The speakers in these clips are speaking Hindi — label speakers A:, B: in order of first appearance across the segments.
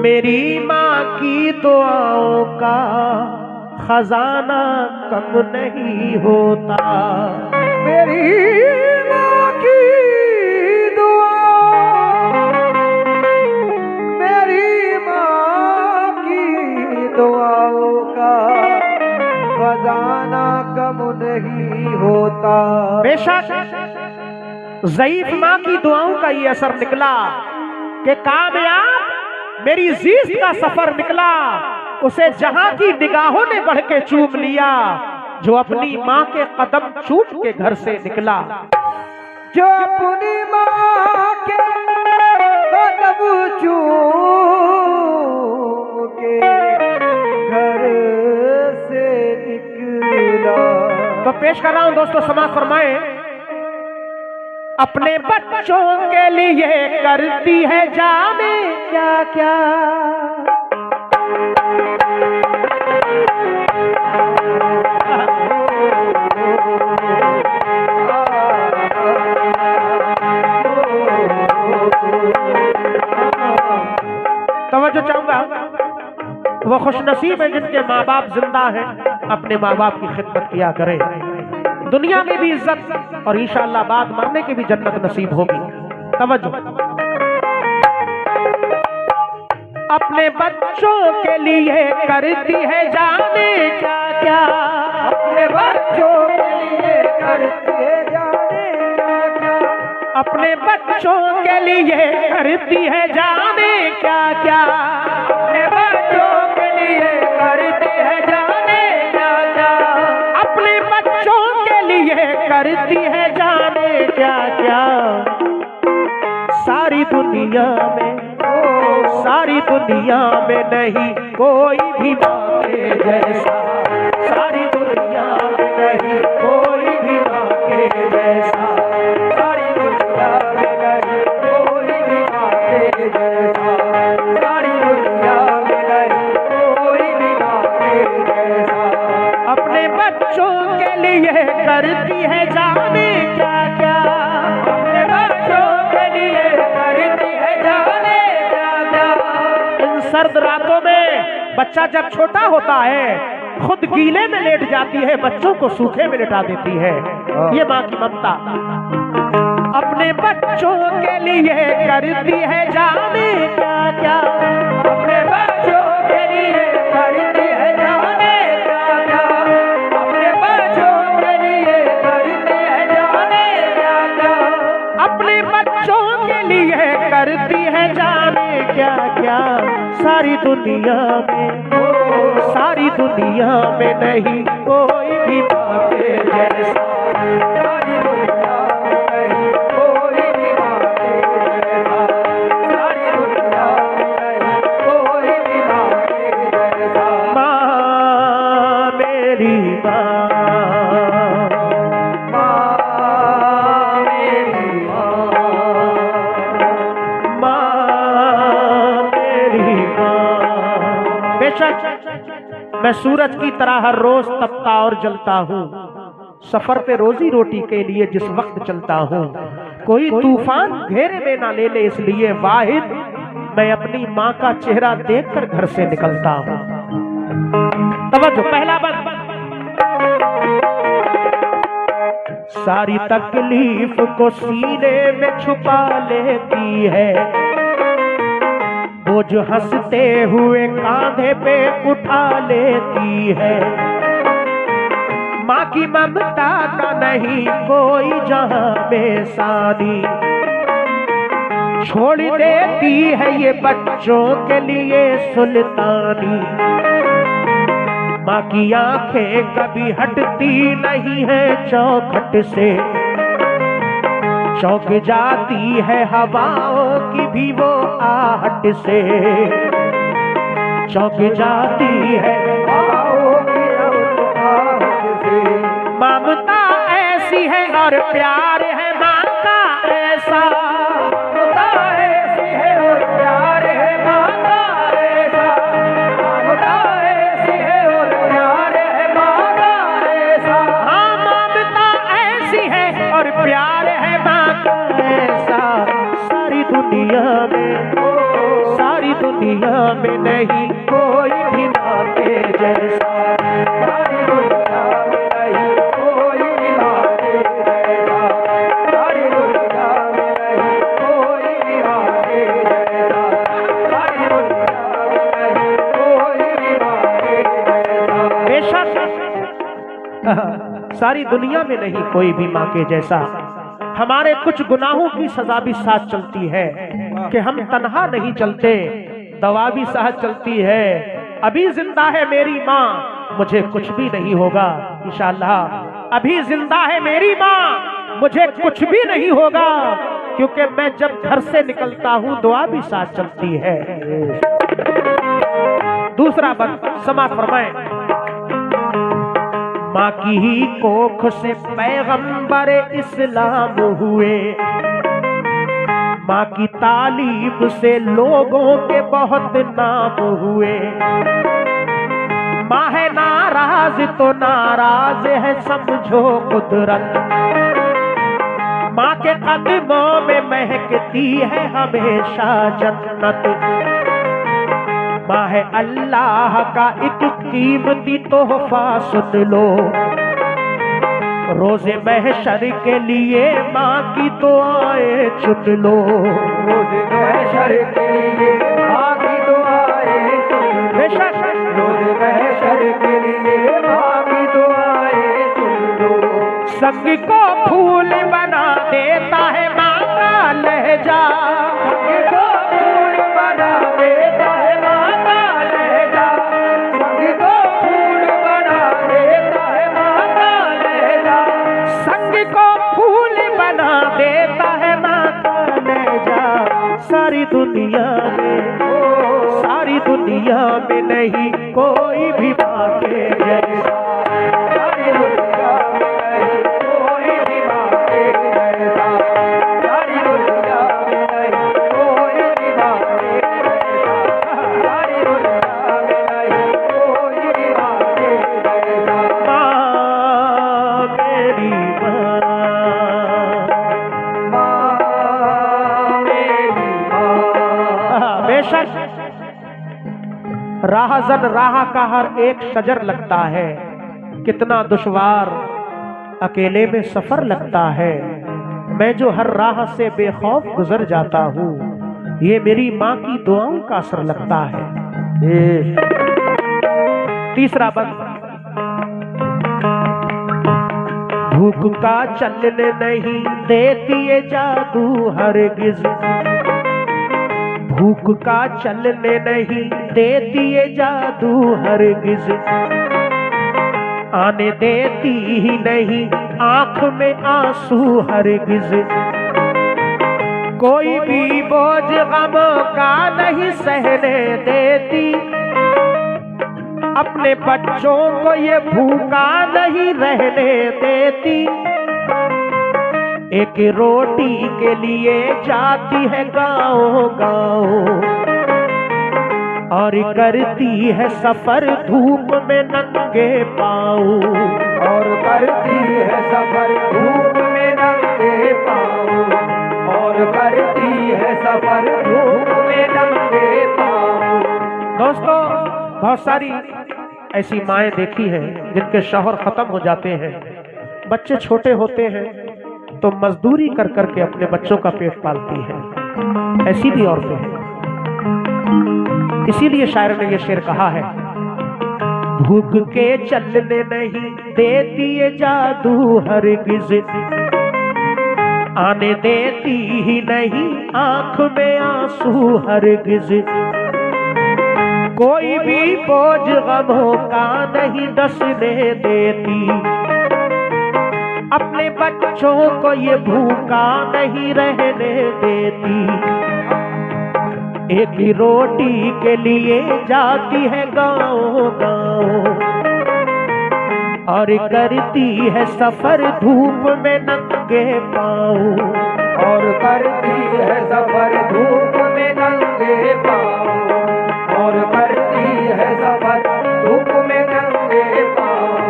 A: मेरी माँ की दुआओं का खजाना कम नहीं होता।
B: मेरी माँ की दुआ, मेरी माँ की दुआओं का खजाना कम नहीं होता।
A: बेशक ज़ईफ माँ की दुआओं का ये असर निकला कि कामयाब मेरी जीत का सफर निकला। उसे जहां की निगाहों ने बढ़ के चूम लिया, जो अपनी माँ के कदम चूम के घर से निकला।
B: जो अपनी माँ के कदम चूम के घर से निकला।
A: तो पेश कर रहा हूं दोस्तों, समाज फरमाए। अपने बच्चों के लिए करती है जाने क्या क्या, तवज्जो चाहूंगा। वो खुशनसीब है जिनके माँ बाप जिंदा हैं, अपने माँ बाप की खिदमत किया करें। दुनिया में भी इज्जत और इंशाअल्लाह बाद मरने की भी जन्नत नसीब होगी। तवज्जो। अपने बच्चों के लिए करती है जाने क्या क्या,
B: अपने बच्चों के लिए करती है जाने क्या क्या,
A: अपने बच्चों के लिए करती है जाने क्या क्या,
B: अपने बच्चों के लिए करती है जाने क्या क्या,
A: अपने बच्चों के लिए करती है जाने क्या क्या। सारी दुनिया में, सारी दुनिया में नहीं कोई भी माँ के जैसा, सारी दुनिया में नहीं कोई भी माँ के जैसा,
B: सारी दुनिया में नहीं कोई भी माँ के जैसा, सारी दुनिया में नहीं कोई भी माँ के जैसा।
A: अपने बच्चों के लिए करती है जाने क्या क्या,
B: अपने बच्चों के लिए करती है जाने क्या क्या।
A: इन सर्द रातों में बच्चा जब छोटा होता है खुद गीले में लेट जाती है, बच्चों को सूखे में लेटा देती है। ये माँ की ममता। अपने बच्चों के लिए करती है जाने क्या क्या,
B: अपने बच्चों के लिए करती है जाने क्या क्या, अपने बच्चों के लिए करती है जाने क्या क्या,
A: अपने बच्चों के लिए करती है जाने क्या क्या। सारी दुनिया में, सारी दुनिया में नहीं कोई भी माँ के जैसा,
B: सारी दुनिया में नहीं कोई भी माँ के जैसा, सारी दुनिया में नहीं कोई भी माँ के जैसा।
A: माँ मेरी माँ,
B: माँ मेरी माँ,
A: माँ मेरी माँ। बेशक मैं सूरज की तरह हर रोज तपता और जलता हूँ, सफर पे रोजी रोटी के लिए जिस वक्त चलता हूँ। कोई तूफान घेरे में ना ले ले, इसलिए वाहिद मैं अपनी माँ का चेहरा देखकर घर से निकलता हूँ। तवज्जो, पहला बंद। सारी तकलीफ को सीने में छुपा लेती है, वो जो हंसते हुए कांधे पे उठा लेती है। माँ की ममता का नहीं कोई जहां में सानी, छोड़ देती है ये बच्चों के लिए सुल्तानी। माँ की आंखें कभी हटती नहीं है चौखट से, चौंक जाती है हवाओं की भी वो आहट से, चौंक जाती है
B: आओ की आहट से।
A: ममता ऐसी है और प्यार है माँ का ऐसा,
B: ममता ऐसी है और प्यार है माँ का ऐसा, ममता ऐसी है और प्यार है माँ का ऐसा।
A: हाँ ममता ऐसी है और प्यार है माँ का ऐसा। सारी दुनिया में, सारी दुनिया में नहीं कोई भी माँ के जैसा।
B: सारी दुनिया में नहीं कोई भी माँ के जैसा। सारी दुनिया में नहीं कोई भी माँ के जैसा। सारी दुनिया में नहीं कोई भी माँ के जैसा।
A: बेशक सारी दुनिया में नहीं कोई भी माँ के जैसा। हमारे कुछ गुनाहों की सजा भी साथ चलती है कि हम तन्हा नहीं चलते, दवा भी साथ चलती है। अभी जिंदा है मेरी माँ, मुझे कुछ भी नहीं होगा इंशाअल्लाह। अभी जिंदा है मेरी माँ, मुझे कुछ भी नहीं होगा, क्योंकि मैं जब घर से निकलता हूँ दुआ भी साथ चलती है। दूसरा बंद समाप्त फरमाए। माँ की ही कोख से पैगंबर इस्लाम हुए, माँ की तालीम से लोगों के बहुत नाम हुए। माँ है नाराज तो नाराज है समझो कुदरत, माँ के कदमों में महकती है हमेशा जन्नत। माँ है अल्लाह का एक कीमती तोहफा सुन लो, रोज़े महशर के लिए माँ की दुआएं चुन लो।
B: रोज़े महशर के लिए माँ की दुआएं चुन लो। रोज़े महशर के लिए माँ की दुआएं चुन लो।
A: संग को फूल बना देता है माँ का लहजा,
B: संग को फूल बना देता है माँ का लहजा। संग को फूल बना देता है माँ का लहजा।
A: संग को फूल बना देता है माँ का लहजा। सारी दुनिया में, सारी दुनिया में नहीं कोई भी माँ के जैसा।
B: सारी दुनिया में नहीं कोई भी माँ के जैसा। सारी दुनिया में नहीं कोई भी माँ के जैसा। सारी दुनिया में नहीं कोई भी माँ के जैसा।
A: माँ मेरी माँ,
B: माँ मेरी माँ।
A: बेशक राहजन राह का हर एक शजर लगता है, कितना दुश्वार अकेले में सफर लगता है। मैं जो हर राह से बेखौफ गुजर जाता हूँ, ये मेरी माँ की दुआओं का असर लगता है। तीसरा बंद। भूख का चलने नहीं देती ये जादू हरगिज, भूख का चलने नहीं देती ये जादू हरगिज। आने देती ही नहीं आंख में आंसू हरगिज। कोई भी बोझ गम का नहीं सहने देती, अपने बच्चों को ये भूखा नहीं रहने देती। एक रोटी के लिए जाती है गाँव गाँव, और करती है सफर धूप में नंगे पाँव।
B: और करती है सफर धूप में नंगे पाँव। और करती है सफर धूप में नंगे पाँव।
A: दोस्तों, बहुत सारी ऐसी माएँ देखी हैं जिनके शौहर खत्म हो जाते हैं, बच्चे छोटे होते हैं तो मजदूरी कर करके अपने बच्चों का पेट पालती हैं। ऐसी भी औरतें हैं। इसीलिए शायर ने यह शेर कहा है, भूख के चलने नहीं देती ये जादू हरगिज। आने देती ही नहीं आंख में आंसू हरगिज। कोई भी बोझ गमों का नहीं डसने देती, अपने बच्चों को ये भूखा नहीं रहने देती। एक ही रोटी के लिए जाती है गाँव गाँव, और करती है सफर धूप में नंगे पाँव।
B: और करती है सफर धूप में नंगे पाँव। और करती है सफर धूप में नंगे पाँव।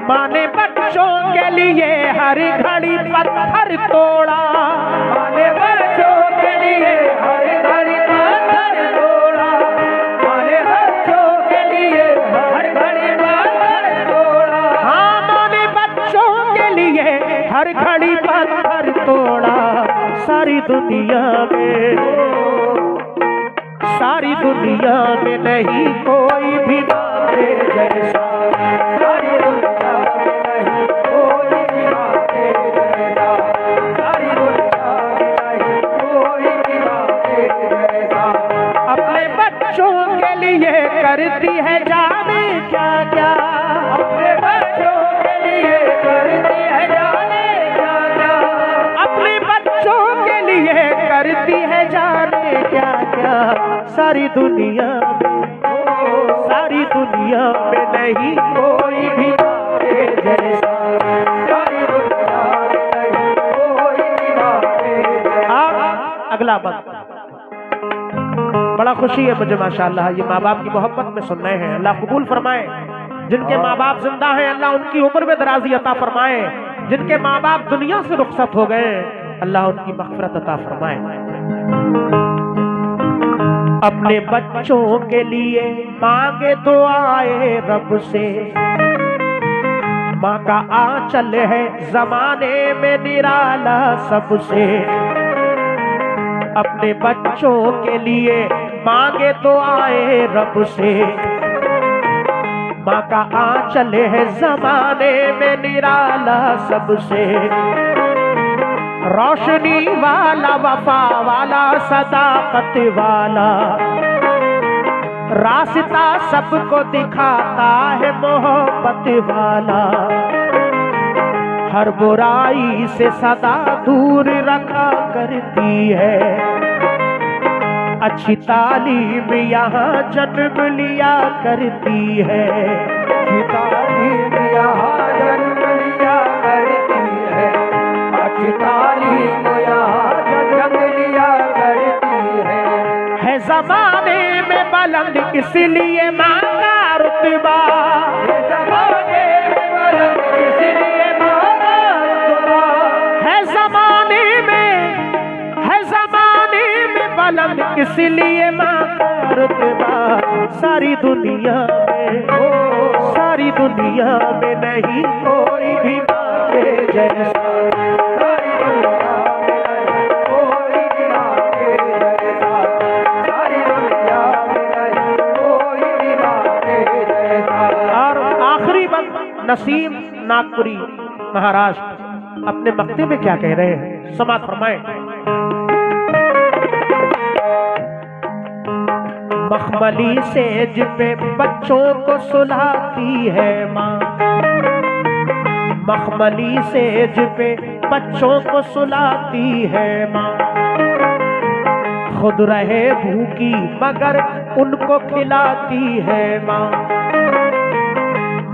A: माँ ने बच्चों के लिए हर घड़ी पत्थर तोड़ा,
B: माँ ने बच्चों के लिए
A: सारी दुनिया में, सारी दुनिया में नहीं कोई भी मांगे जैसा,
B: सारी दुनिया में नहीं कोई भी मांगे जैसा, सारी दुनिया में नहीं कोई भी मांगे जैसा।
A: अपने बच्चों के लिए करती है जाने क्या क्या,
B: अपने बच्चों के लिए करती है जाने क्या क्या,
A: अपने बच्चों के लिए करती है जाने क्या क्या। सारी दुनिया में, सारी दुनिया में नहीं कोई भी मांगे जैसा,
B: सारी दुनिया में नहीं कोई भी मांगे जैसा।
A: आप अगला बात, बड़ा खुशी है मुझे माशाअल्लाह, ये माँ बाप की मोहब्बत में सुन रहे हैं। अल्लाह कबूल फरमाए। जिनके माँ बाप जिंदा हैं अल्लाह उनकी उम्र में दराजी अता फरमाए। जिनके माँ बाप दुनिया से रुखसत हो गए अल्लाह उनकी मग़फ़िरत अता फरमाए। अपने बच्चों के लिए मांगे दुआएं रब से, माँ का आंचल है जमाने में निराला सबसे। अपने बच्चों के लिए मांगे दुआएं रब से, माँ का आंचल है जमाने में निराला सबसे। रोशनी वाला, वफा वाला, सदाकत वाला, रास्ता सबको दिखाता है मोहब्बत वाला। हर बुराई से सदा दूर रखा करती है, अच्छी तालीम यहाँ जन्म लिया करती है।
B: अच्छी तालीम यहाँ जन्म लिया करती है, अच्छी तालीम यहाँ जन्म लिया करती है।
A: ज़माने में बुलंद इसलिए माँ का रुतबा,
B: ज़माने में बुलंद इसलिए माँ का रुतबा,
A: है ज़माने में बुलंद इसलिए माँ का रुतबा। सारी दुनिया में, सारी दुनिया में नहीं कोई भी मांगे जैसा,
B: सारी दुनिया में नहीं कोई भी मांगे जैसा, सारी दुनिया में नहीं कोई भी मांगे जैसा।
A: और आखिरी वक्त नसीम नागपुरी महाराष्ट्र अपने मक्ते में क्या कह रहे हैं, समात फरमाएं। मखमली सेज पे बच्चों को सुलाती है माँ, मखमली सेज पे बच्चों को सुलाती है माँ। खुद रहे भूखी मगर उनको खिलाती है माँ।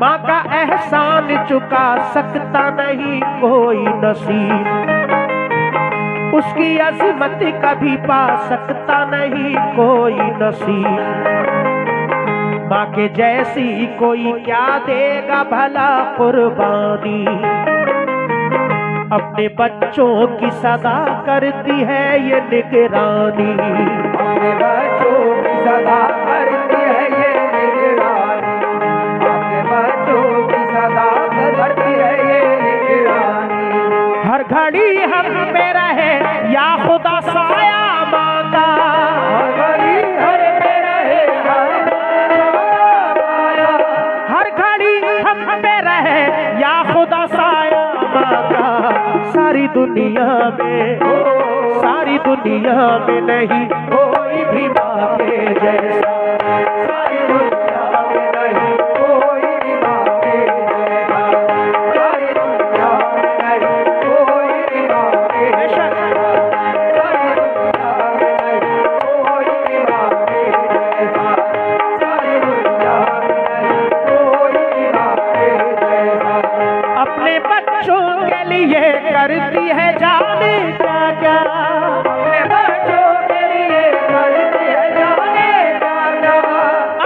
A: माँ का एहसान चुका सकता नहीं कोई नसीब, उसकी अज़मत कभी पा सकता नहीं कोई नसीब। माँ के जैसी कोई क्या देगा भला कुर्बानी, अपने बच्चों की सदा करती है ये निगरानी।
B: अपने बच्चों की सदा करती है ये निगरानी, अपने बच्चों की सदा करती है ये निगरानी।
A: हर घड़ी हम पे रहे या खुदा साया माँ का,
B: हर घड़ी हर पे रहे
A: हर घड़ी हम पे रहे या खुदा साया माँ का। सारी दुनिया में, सारी दुनिया में नहीं कोई भी माँ के जैसा,
B: सारी दुनिया में नहीं कोई भी माँ के जैसा, सारी दुनिया में नहीं कोई भी माँ के जैसा, सारी दुनिया में नहीं कोई भी माँ के जैसा, सारी दुनिया में नहीं कोई भी माँ के जैसा।
A: अपने बच्चों के लिए करती है जाने क्या क्या,
B: अपने बच्चों के लिए करती है जाने क्या क्या,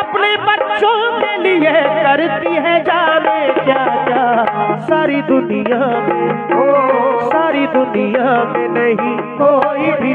A: अपने बच्चों के लिए करती है जाने क्या क्या। सारी दुनिया में, सारी दुनिया में नहीं कोई भी